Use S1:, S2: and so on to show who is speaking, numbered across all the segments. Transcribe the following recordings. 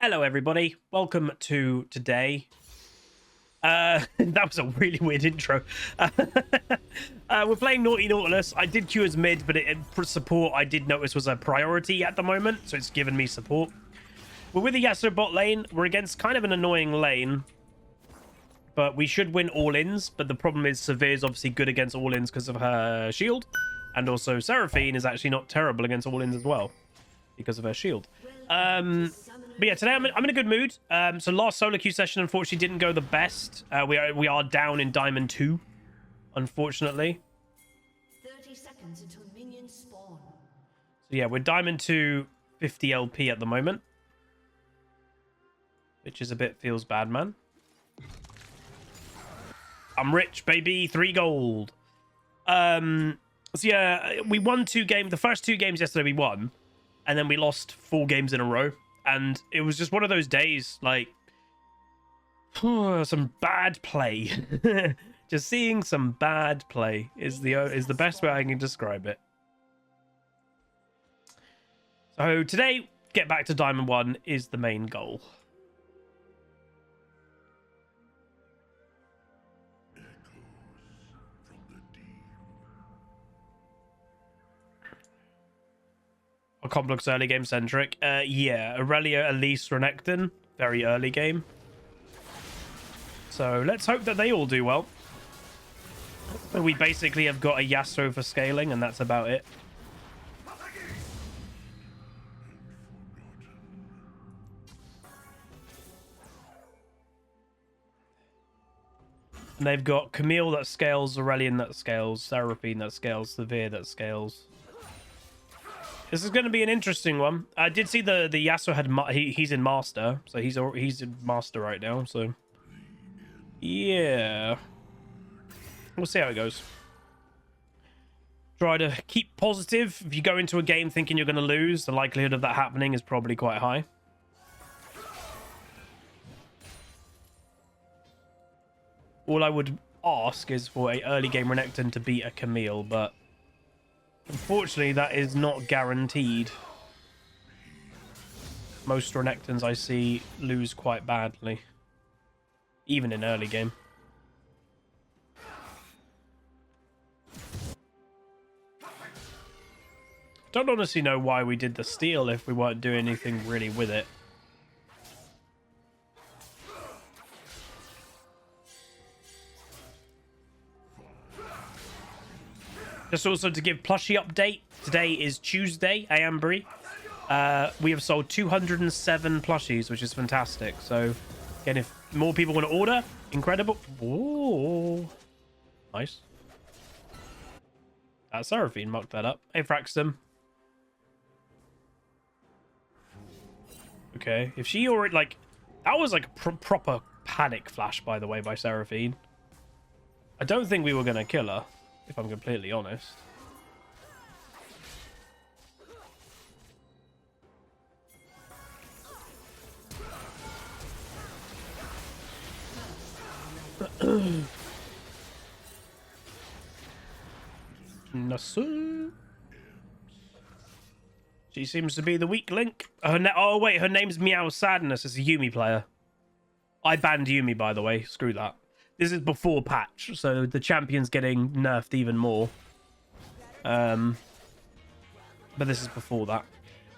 S1: Hello, everybody. Welcome to today. That was a really weird intro. We're playing Nautilus. I did queue as mid, but for support, I did notice was a priority at the moment, so it's given me support. We're with the Yasuo bot lane. We're against kind of an annoying lane, but we should win all-ins. But the problem is Severe's obviously good against all-ins because of her shield, and also Seraphine is actually not terrible against all-ins as well because of her shield. But yeah, today I'm in a good mood. So last solo queue session unfortunately didn't go the best. We are down in Diamond 2, unfortunately.
S2: 30 seconds until minions spawn.
S1: So yeah, we're Diamond 2, 50 LP at the moment, which is a bit feels bad, man. I'm rich, baby. 3 gold. So yeah, we won 2 games. The first 2 games yesterday we won, and then we lost 4 games in a row. And it was just one of those days, like, some bad play. Just seeing some bad play is the best way I can describe it. So today, get back to Diamond 1 is the main goal. Complex early game centric. Yeah, Aurelia, Elise, Renekton, very early game. So let's hope that they all do well. We basically have got a Yasuo for scaling, and that's about it. And they've got Camille that scales, Aurelian that scales, Seraphine that scales, Severe that scales. This is going to be an interesting one. I did see the Yasuo had he's in Master, so he's in Master right now. So yeah, we'll see how it goes. Try to keep positive. If you go into a game thinking you're going to lose, the likelihood of that happening is probably quite high. All I would ask is for a early game Renekton to beat a Camille, but unfortunately, that is not guaranteed. Most Renektons I see lose quite badly, even in early game. Don't honestly know why we did the steal if we weren't doing anything really with it. Just also to give plushie update, today is Tuesday, Ambry. We have sold 207 plushies, which is fantastic. So, again, if more people want to order, incredible. Ooh, nice. Seraphine mocked that up. Hey, Fraxton. Okay, if she already, like, that was like a proper panic flash, by the way, by Seraphine. I don't think we were going to kill her, if I'm completely honest. Nasu. She seems to be the weak link. Oh wait, her name's Meow Sadness. It's a Yuumi player. I banned Yuumi, by the way. Screw that. This is before patch, so the champion's getting nerfed even more. But this is before that.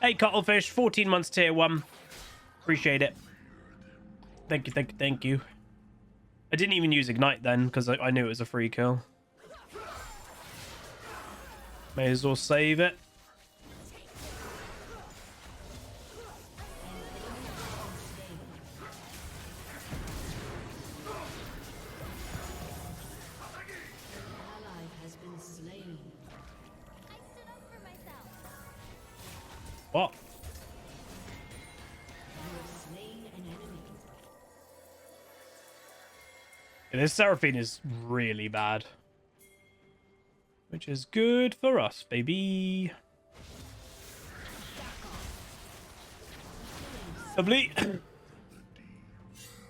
S1: Hey, Cuttlefish, 14 months tier 1. Appreciate it. Thank you, thank you, thank you. I didn't even use Ignite then, because I knew it was a free kill. May as well save it. What? Yeah, this Seraphine is really bad. Which is good for us, baby. Lovely.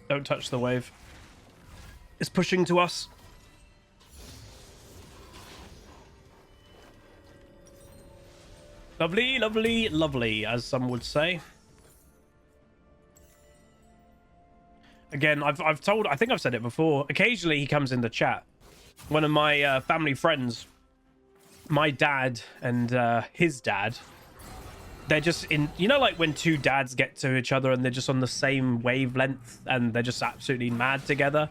S1: Don't touch the wave. It's pushing to us. Lovely, lovely, lovely, as some would say. Again, I think I've said it before. Occasionally he comes in the chat. One of my family friends, my dad and his dad, they're just in, you know, like when two dads get to each other and they're just on the same wavelength and they're just absolutely mad together.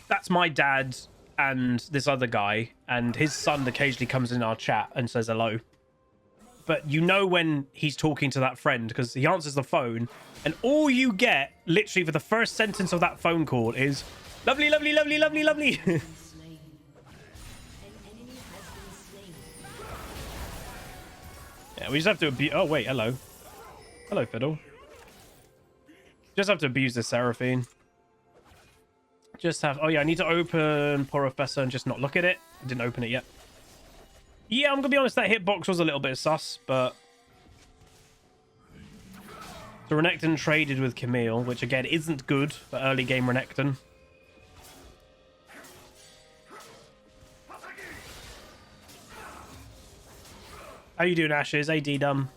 S1: That's my dad and this other guy, and his son occasionally comes in our chat and says hello. But you know when he's talking to that friend because he answers the phone and all you get literally for the first sentence of that phone call is lovely, lovely, lovely, lovely, lovely. Yeah, we just have to abuse. Oh, wait, hello. Hello, Fiddle. Just have to abuse this Seraphine. Just have... Oh, yeah, I need to open Professor and just not look at it. I didn't open it yet. Yeah, I'm going to be honest, that hitbox was a little bit sus, but... So Renekton traded with Camille, which, again, isn't good for early game Renekton. How you doing, Ashes? AD dumb.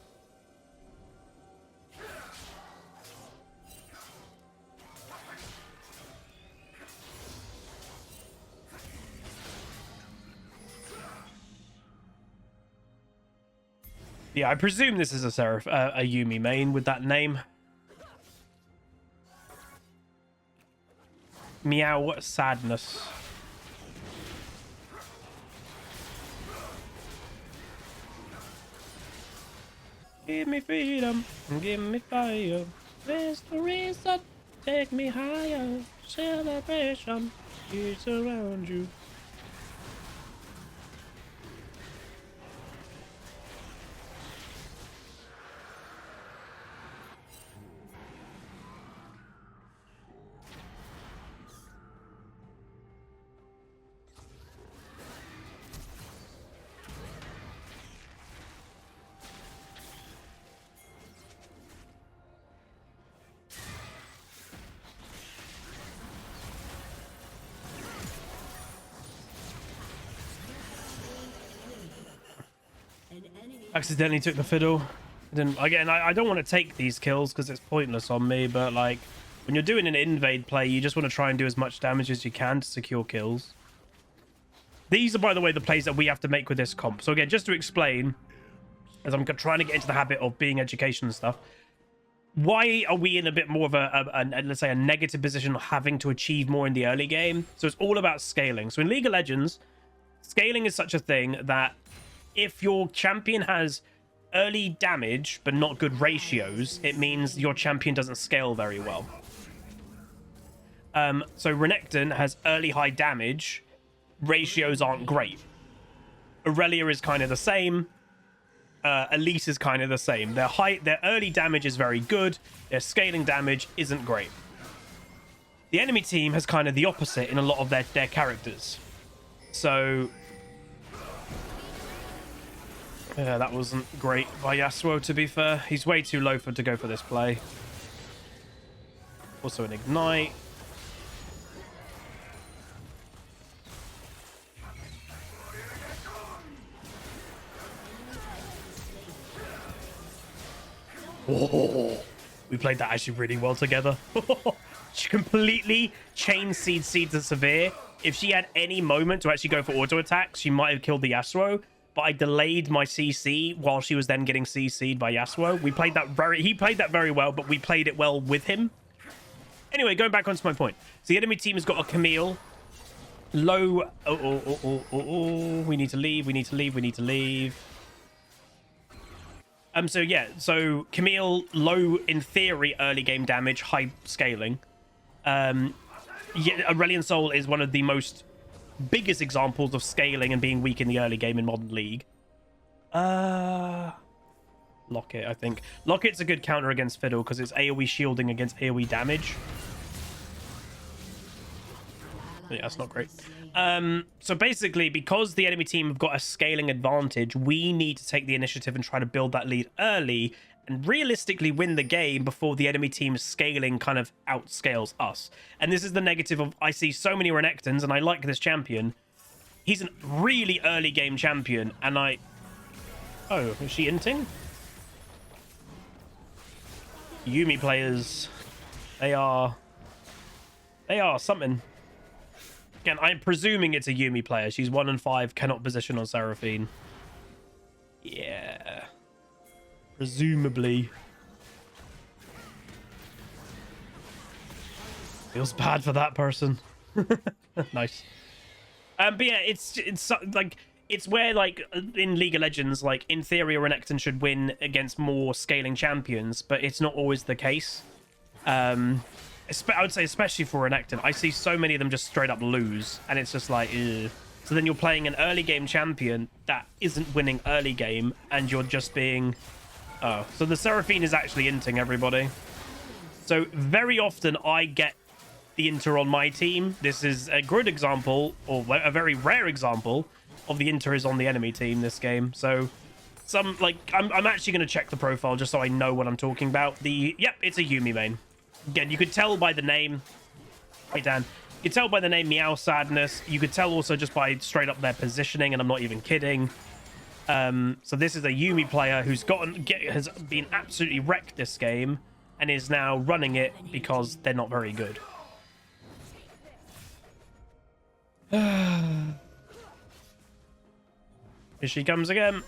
S1: Yeah, I presume this is a Yumi main with that name. Meow sadness. Give me freedom, give me fire. Restoration, take me higher. Celebration, it's around you. Accidentally took the fiddle. I don't want to take these kills because it's pointless on me, but like when you're doing an invade play, you just want to try and do as much damage as you can to secure kills. These are, by the way, the plays that we have to make with this comp. So again, just to explain, as I'm trying to get into the habit of being education and stuff, why are we in a bit more of a let's say a negative position of having to achieve more in the early game? So it's all about scaling. So in League of Legends, scaling is such a thing that if your champion has early damage but not good ratios, it means your champion doesn't scale very well. So Renekton has early high damage, ratios aren't great. Aurelia is kind of the same. Elise is kind of the same. Their early damage is very good. Their scaling damage isn't great. The enemy team has kind of the opposite in a lot of their characters. So yeah, that wasn't great by Yasuo, to be fair. He's way too low to go for this play. Also an ignite. Oh, we played that actually really well together. She completely chain seed to Severe. If she had any moment to actually go for auto attacks, she might have killed the Yasuo. But I delayed my CC while she was then getting CC'd by Yasuo. He played that very well, but we played it well with him. Anyway, going back onto my point. So the enemy team has got a Camille. Low. We need to leave. So yeah, so Camille, low in theory early game damage, high scaling. Yeah, Aurelion Soul is one of the biggest examples of scaling and being weak in the early game in Modern League. Locket, I think. Locket's a good counter against Fiddle because it's AoE shielding against AoE damage. Yeah, that's not great. So basically, because the enemy team have got a scaling advantage, we need to take the initiative and try to build that lead early and realistically win the game before the enemy team's scaling kind of outscales us. And this is the negative of, I see so many Renektons, and I like this champion. He's a really early game champion, and oh, is she inting? Yumi players, they are They are something. Again, I'm presuming it's a Yuumi player. She's 1 and 5, cannot position on Seraphine. Yeah. Presumably. Feels bad for that person. Nice. But yeah, it's like it's where like in League of Legends, like in theory, a Renekton should win against more scaling champions, but it's not always the case. I would say especially for Renekton, I see so many of them just straight up lose, and it's just like, ugh. So then you're playing an early game champion that isn't winning early game, and you're just being, oh, so the Seraphine is actually inting everybody. So very often I get the Inter on my team. This is a good example, or a very rare example, of the Inter is on the enemy team this game. So some like I'm actually going to check the profile just so I know what I'm talking about. Yep, it's a Yuumi main. Again, you could tell by the name. Hey Dan, you could tell by the name Meow Sadness. You could tell also just by straight up their positioning, and I'm not even kidding. So this is a Yuumi player who's has been absolutely wrecked this game and is now running it because they're not very good. Here she comes again.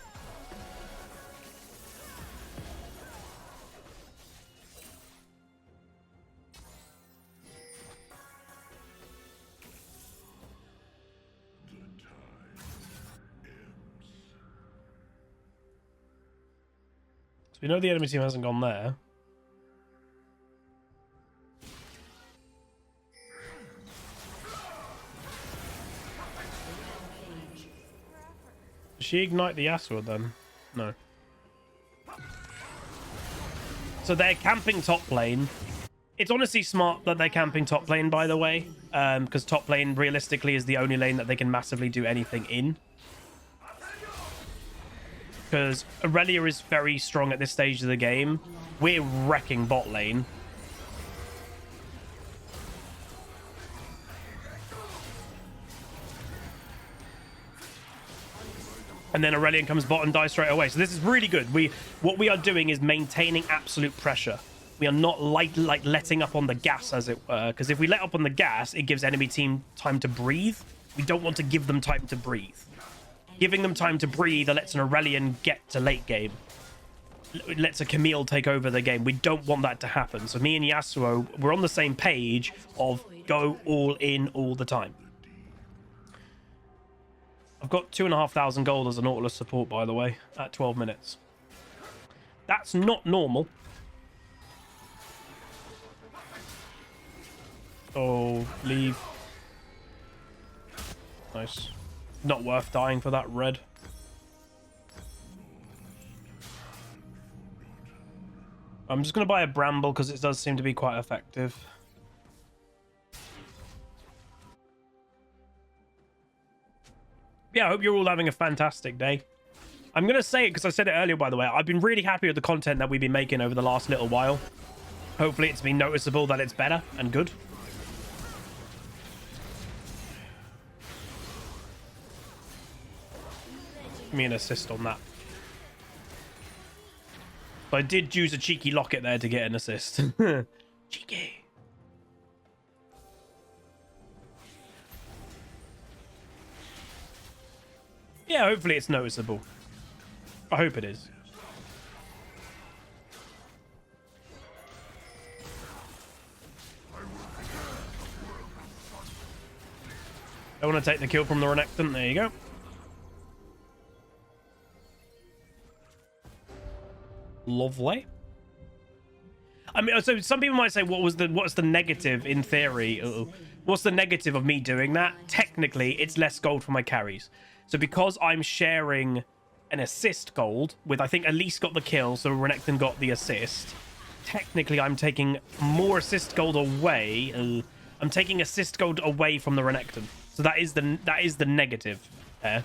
S1: So we know the enemy team hasn't gone there. Does she ignite the Yasuo then? No. So they're camping top lane. It's honestly smart that they're camping top lane, by the way, because top lane realistically is the only lane that they can massively do anything in. Because Aurelia is very strong at this stage of the game. We're wrecking bot lane. And then Aurelion comes bot and dies straight away. So this is really good. What we are doing is maintaining absolute pressure. We are not like letting up on the gas, as it were. Because if we let up on the gas, it gives enemy team time to breathe. We don't want to give them time to breathe. Giving them time to breathe lets an Aurelion get to late game. It lets a Camille take over the game. We don't want that to happen. So me and Yasuo, we're on the same page of go all in all the time. I've got 2,500 gold as a Nautilus support, by the way, at 12 minutes. That's not normal. Oh, leave. Nice. Not worth dying for that red. I'm just going to buy a Bramble because it does seem to be quite effective. Yeah, I hope you're all having a fantastic day. I'm going to say it because I said it earlier, by the way. I've been really happy with the content that we've been making over the last little while. Hopefully it's been noticeable that it's better and good. Give me an assist on that. But I did use a cheeky locket there to get an assist. Cheeky. Yeah, hopefully it's noticeable. I hope it is. I want to take the kill from the Renekton. There you go. Lovely. I mean, so some people might say, what's the negative in theory? What's the negative of me doing that? Technically, it's less gold for my carries. So because I'm sharing an assist gold with, I think, Elise got the kill, so Renekton got the assist. Technically, I'm taking more assist gold away. I'm taking assist gold away from the Renekton. So that is the negative there.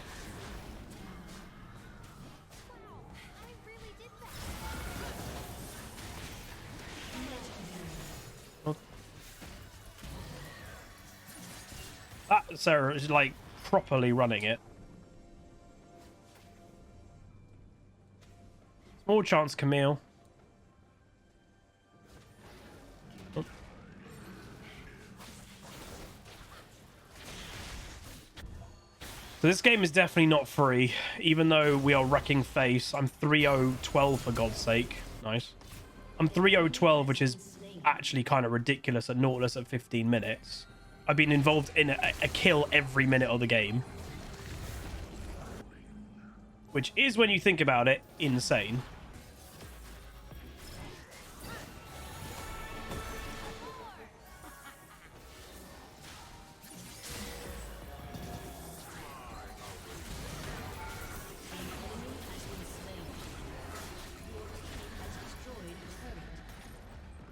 S1: That Sarah is like properly running it. Small chance, Camille. So this game is definitely not free, even though we are wrecking face. I'm 3-0-12 for God's sake. Nice. I'm 3-0-12, which is actually kind of ridiculous at Nautilus at 15 minutes. I've been involved in a kill every minute of the game. Which is, when you think about it, insane.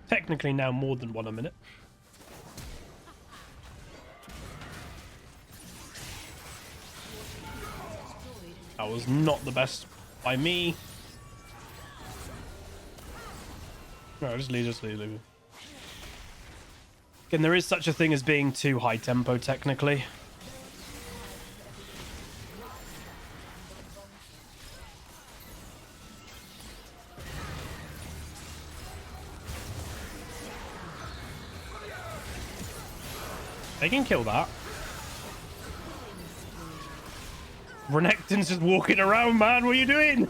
S1: Technically now more than 1 a minute. That was not the best by me. No, just leave. Again, there is such a thing as being too high tempo, technically. They can kill that. Renekton's just walking around, man. What are you doing?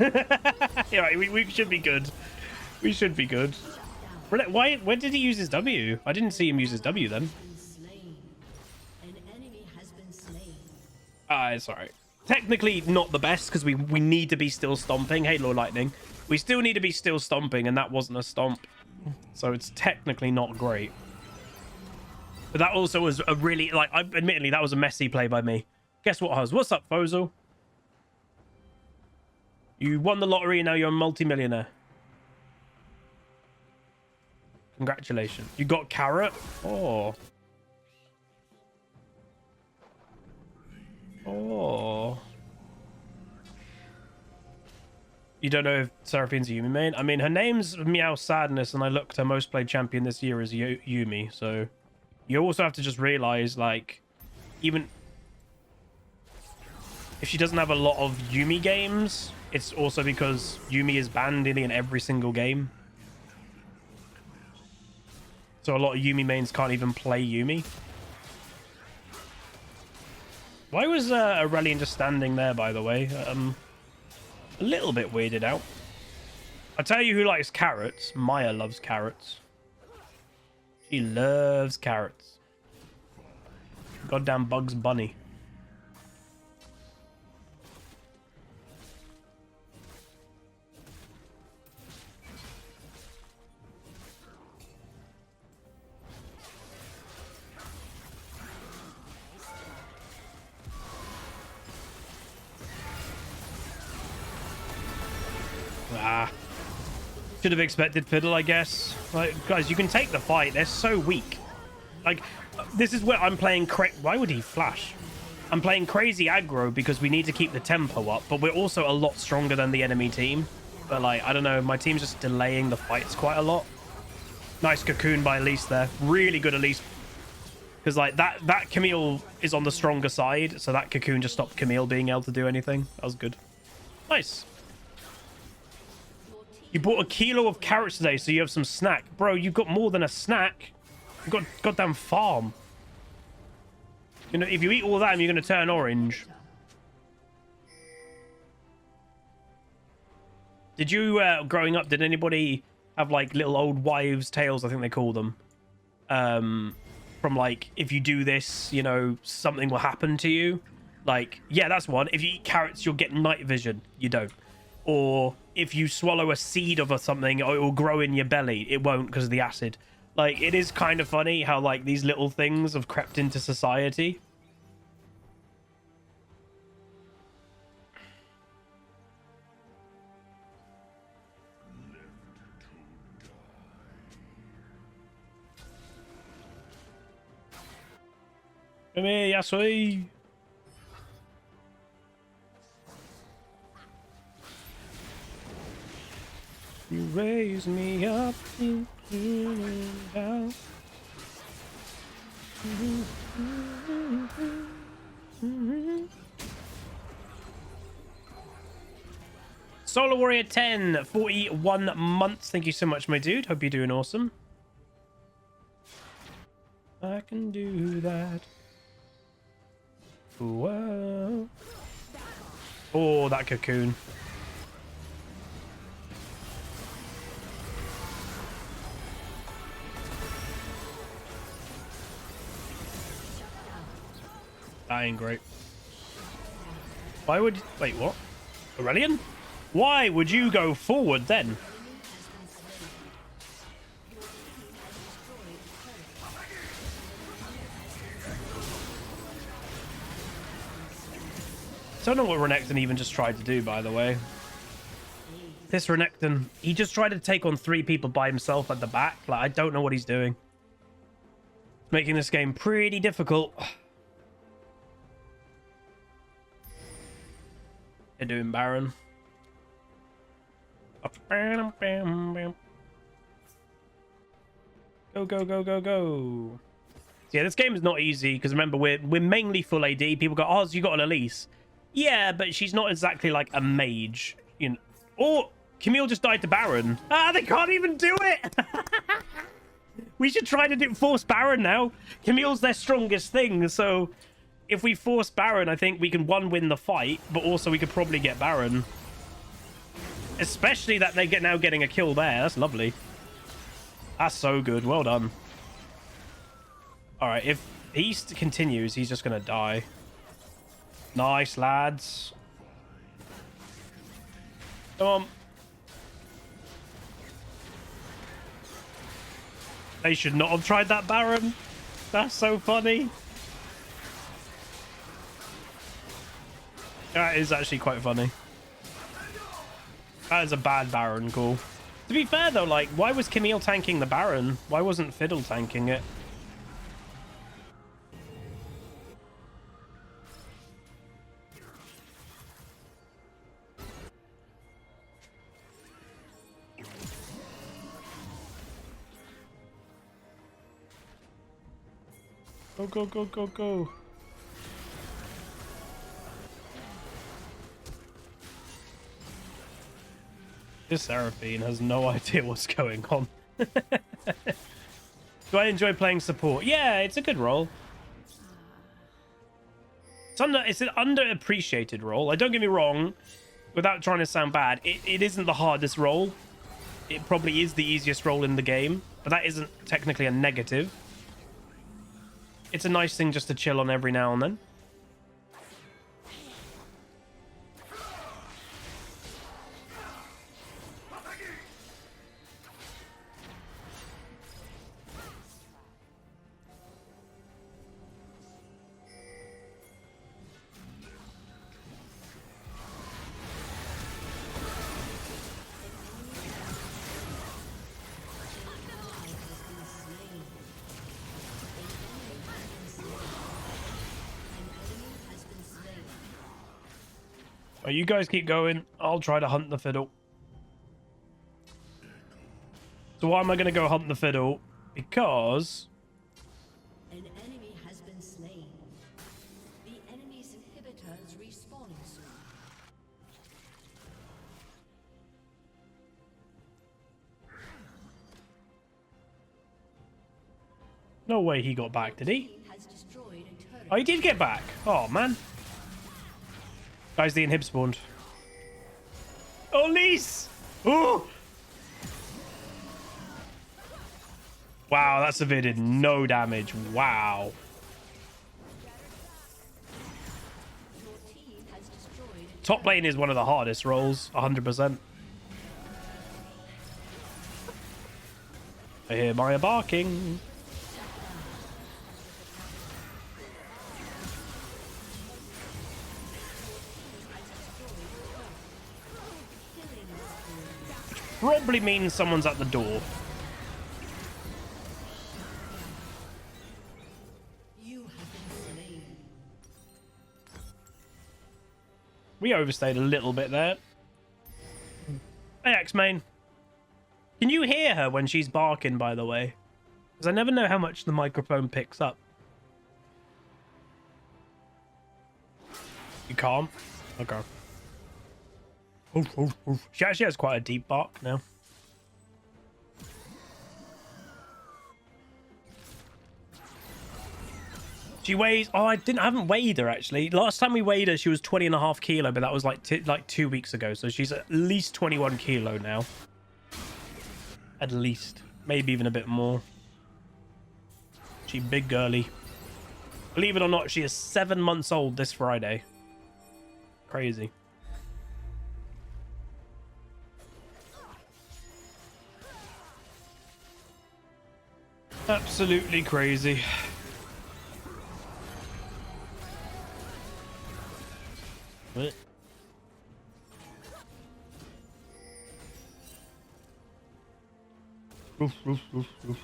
S1: Yeah, right, we should be good. We should be good. Why? When did he use his W? I didn't see him use his W then. It's alright. Technically not the best because we need to be still stomping. Halo Lightning. We still need to be still stomping, and that wasn't a stomp. So it's technically not great. But that also was a really, like, admittedly, that was a messy play by me. Guess what, Huz? What's up, Fozo? You won the lottery and now you're a multi-millionaire. Congratulations. You got carrot? Oh. Oh. You don't know if Seraphine's a Yumi main? I mean, her name's Meow Sadness, and I looked, her most played champion this year is Yumi, so... You also have to just realize, like, even if she doesn't have a lot of Yumi games, it's also because Yumi is banned in every single game. So a lot of Yumi mains can't even play Yumi. Why was Aurelion just standing there, by the way? A little bit weirded out. I tell you who likes carrots. Maya loves carrots. She loves carrots. Goddamn Bugs Bunny. Should have expected Fiddle, I guess. Like, guys, you can take the fight. They're so weak. Like, this is where I'm playing why would he flash? I'm playing crazy aggro because we need to keep the tempo up, but we're also a lot stronger than the enemy team. But, like, I don't know. My team's just delaying the fights quite a lot. Nice cocoon by Elise there. Really good Elise. Because, like, that Camille is on the stronger side, so that cocoon just stopped Camille being able to do anything. That was good. Nice. You bought a kilo of carrots today, so you have some snack. Bro, you've got more than a snack. You've got goddamn farm. You know, if you eat all that, you're going to turn orange. Did you, growing up, did anybody have, like, little old wives' tales, I think they call them? From, like, if you do this, you know, something will happen to you. Like, yeah, that's one. If you eat carrots, you'll get night vision. You don't. Or if you swallow a seed of something, it will grow in your belly. It won't because of the acid. Like, it is kind of funny how, like, these little things have crept into society. Come here, Yasui. You raise me up down. Solar Warrior 10, 41 months. Thank you so much, my dude. Hope you're doing awesome. I can do that. Whoa. Oh, that cocoon. That ain't great. Why would... Wait, what? Aurelion? Why would you go forward then? I don't know what Renekton even just tried to do, by the way. This Renekton, he just tried to take on 3 people by himself at the back. Like, I don't know what he's doing. Making this game pretty difficult. They're doing Baron. Go, go, go, go, go. So yeah, this game is not easy because remember, we're mainly full AD. People go, oh, so you got an Elise. Yeah, but she's not exactly like a mage, you know. Oh, Camille just died to Baron. Ah, they can't even do it. We should try to force Baron now. Camille's their strongest thing, so if we force Baron, I think we can win the fight, but also we could probably get Baron. Especially that they now getting a kill there. That's lovely. That's so good. Well done. All right, if he continues, he's just gonna die. Nice, lads. Come on. They should not have tried that Baron. That's so funny. That is actually quite funny. That is a bad Baron call. To be fair, though, like, why was Camille tanking the Baron? Why wasn't Fiddle tanking it? Go, go, go, go, go. This Seraphine has no idea what's going on. Do I enjoy playing support? Yeah, it's a good role. It's an underappreciated role. Like, don't get me wrong, without trying to sound bad, it isn't the hardest role. It probably is the easiest role in the game, but that isn't technically a negative. It's a nice thing just to chill on every now and then. Oh, you guys keep going. I'll try to hunt the Fiddle. So why am I going to go hunt the Fiddle? Because
S2: An enemy has been slain. The enemy's inhibitor is respawning soon.
S1: no way he got back, did he?
S2: Team has destroyed a turret.
S1: Oh, he did get back. Oh, man. Guys, the inhib spawned. Oh, Lise! Oh! Wow, that Severe did no damage. Wow.
S2: Your team has destroyed a
S1: Top lane is one of the hardest roles, 100%. I hear Maya barking. Probably means someone's at the door.
S2: You have been slain.
S1: We overstayed a little bit there. Hey, X-Main. Can you hear her when she's barking, by the way? Because I never know how much the microphone picks up. You can't? Okay. Oof, oof, oof. She actually has quite a deep bark now. She weighs... Oh, I haven't weighed her, actually. Last time we weighed her, she was 20.5 kilo, but that was like 2 weeks ago. So she's at least 21 kilo now. At least. Maybe even a bit more. She big girly. Believe it or not, she is 7 months old this Friday. Crazy. Absolutely crazy. What? Oof, oof, oof, oof.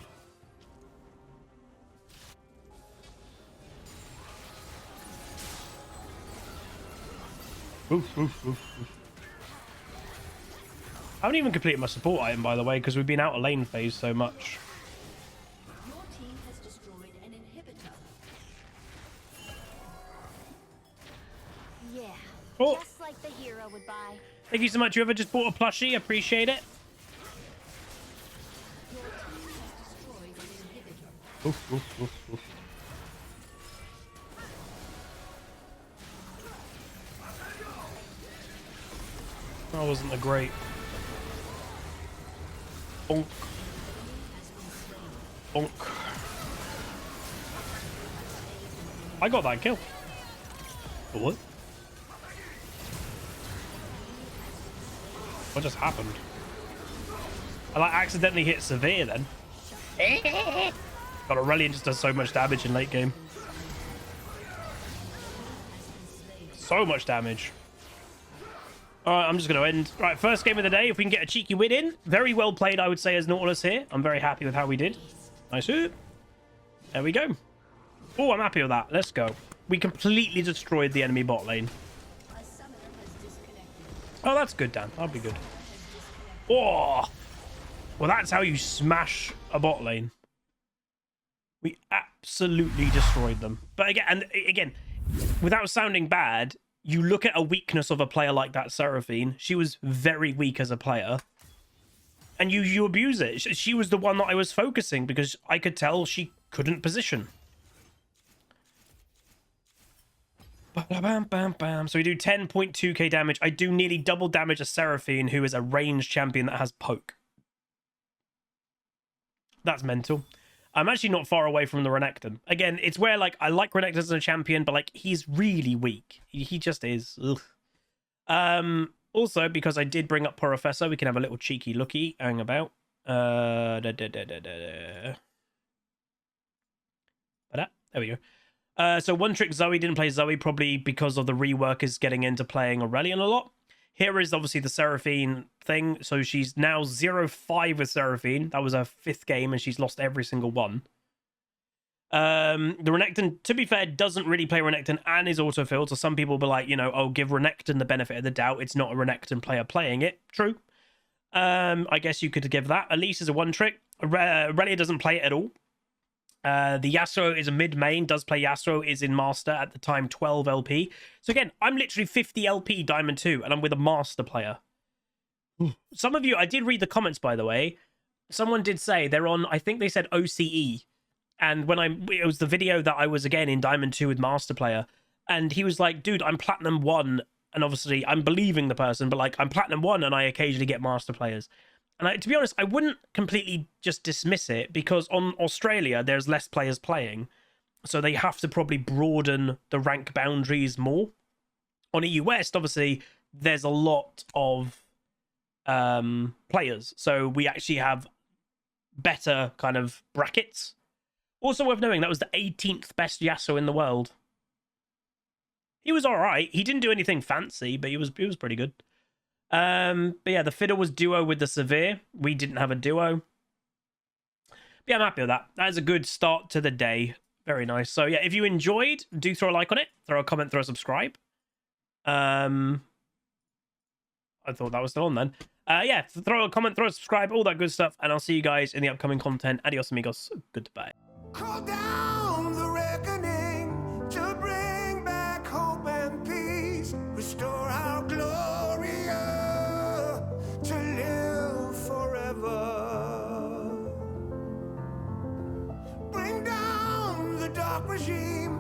S1: Oof, oof, oof, oof. I haven't even completed my support item, by the way, because we've been out of lane phase so much.
S2: Your team has destroyed an inhibitor.
S3: Yeah,
S1: Oh,
S3: just like the hero would buy.
S1: thank you so much. Whoever just bought a plushie, appreciate it.
S2: Your team has destroyed an inhibitor.
S1: Oof, oof, oof, oof. That wasn't a great. Bonk. Bonk. I got that kill. What? What just happened? I like accidentally hit severe then. God, Aurelion just does so much damage in late game. So much damage. Alright, I'm just going to end. Right, first game of the day. If we can get a cheeky win in. Very well played, I would say, as Nautilus here. I'm very happy with how we did. Nice. There we go. Oh, I'm happy with that. Let's go. We completely destroyed the enemy bot lane. Oh, that's good, Dan. That'll be good. Oh! Well, that's how you smash a bot lane. We absolutely destroyed them. But again, without sounding bad, you look at a weakness of a player like that, Seraphine. She was very weak as a player. And you abuse it. She was the one that I was focusing because I could tell she couldn't position. Bam, bam, bam. So we do 10.2k damage. I do nearly double damage a Seraphine, who is a ranged champion that has poke. That's mental. I'm actually not far away from the Renekton. Again, it's where, like, I like Renekton as a champion, but, like, he's really weak. He just is. Ugh. Also, because I did bring up Professor, we can have a little cheeky looky hang about. There we go. So one trick Zoe didn't play Zoe, probably because of the reworkers getting into playing Aurelion a lot. Here is obviously the Seraphine thing. So she's now 0-5 with Seraphine. That was her 5th game, and she's lost every single one. The Renekton, to be fair, doesn't really play Renekton and is autofilled. So some people will be like, you know, oh, give Renekton the benefit of the doubt. It's not a Renekton player playing it. True. I guess you could give that. Elise is a one trick. Aurelia doesn't play it at all. The Yasuo is a mid-main, does play Yasuo, is in Master at the time 12 LP. So again, I'm literally 50 LP Diamond 2, and I'm with a Master player. Some of you, I did read the comments, by the way. Someone did say they're on, I think they said OCE. And when it was the video that I was, again, in Diamond 2 with Master player. And he was like, dude, I'm Platinum 1. And obviously, I'm believing the person, but like, I'm Platinum 1 and I occasionally get Master players. And to be honest, I wouldn't completely just dismiss it, because on Australia, there's less players playing. So they have to probably broaden the rank boundaries more. On EU West, obviously, there's a lot of players. So we actually have better kind of brackets. Also worth knowing, that was the 18th best Yasuo in the world. He was all right. He didn't do anything fancy, but he was pretty good. But yeah, the Fiddle was duo with the Severe. We didn't have a duo. But yeah, I'm happy with that. That is a good start to the day. Very nice. So yeah, if you enjoyed, do throw a like on it, throw a comment, throw a subscribe. I thought that was still on then. Yeah, throw a comment, throw a subscribe, all that good stuff, and I'll see you guys in the upcoming content. Adios, amigos. Goodbye.
S4: Call down the reckoning to bring back hope and peace. Restore our Gloria to live forever. Bring down the dark. dark regime.